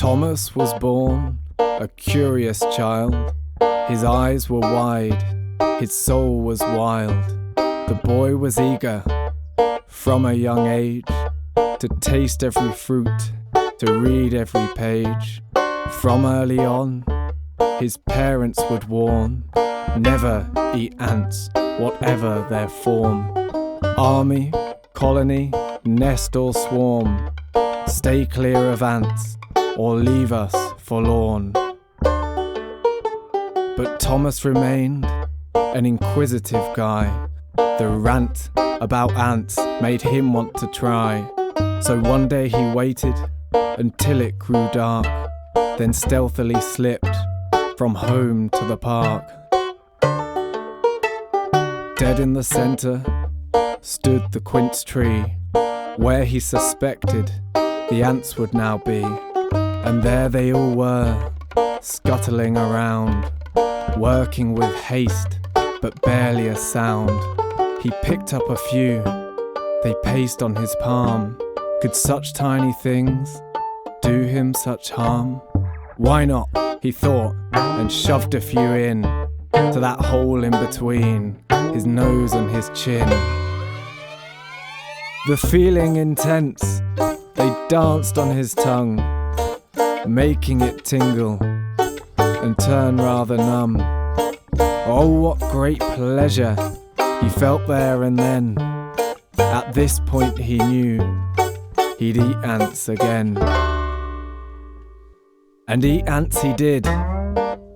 Thomas was born, a curious child. His eyes were wide, his soul was wild. The boy was eager, from a young age, to taste every fruit, to read every page. From early on, his parents would warn, never eat ants, whatever their form. Army, colony, nest or swarm, stay clear of ants, or leave us forlorn. But Thomas remained an inquisitive guy. The rant about ants made him want to try. So one day he waited until it grew dark, then stealthily slipped from home to the park. Dead in the centre stood the quince tree, where he suspected the ants would now be. And there they all were, scuttling around, working with haste, but barely a sound. He picked up a few, they paced on his palm. Could such tiny things do him such harm? Why not, he thought, and shoved a few in, to that hole in between his nose and his chin. The feeling intense, they danced on his tongue, making it tingle and turn rather numb. Oh, what great pleasure he felt there and then. At this point he knew he'd eat ants again. And eat ants he did,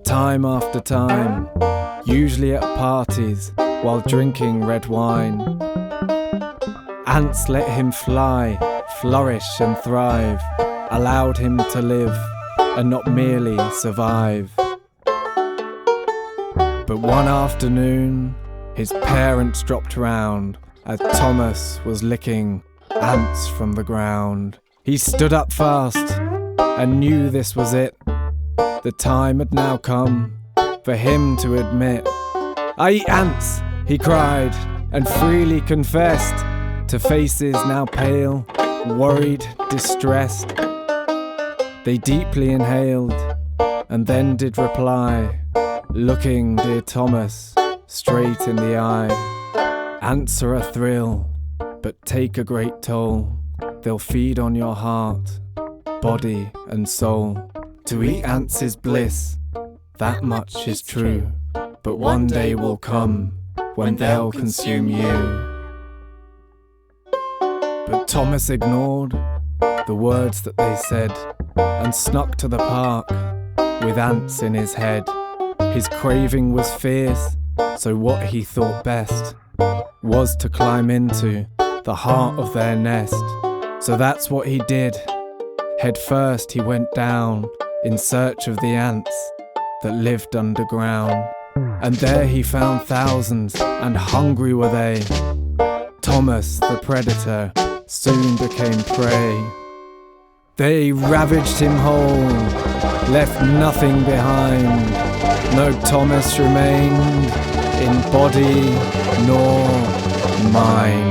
time after time, usually at parties while drinking red wine. Ants let him fly, flourish and thrive, allowed him to live and not merely survive. But one afternoon, his parents dropped round as Thomas was licking ants from the ground. He stood up fast and knew this was it. The time had now come for him to admit. "I eat ants," he cried, and freely confessed to faces now pale, worried, distressed. They deeply inhaled and then did reply, looking dear Thomas straight in the eye. "Ants are a thrill, but take a great toll. They'll feed on your heart, body and soul. To eat ants is bliss, that much is true. But one day will come when they'll consume you." But Thomas ignored the words that they said and snuck to the park with ants in his head. His craving was fierce, so what he thought best was to climb into the heart of their nest. So that's what he did. Head first he went down in search of the ants that lived underground. And there he found thousands, and hungry were they. Thomas, the predator, soon became prey. They ravaged him whole, left nothing behind. No Thomas remained in body nor mind.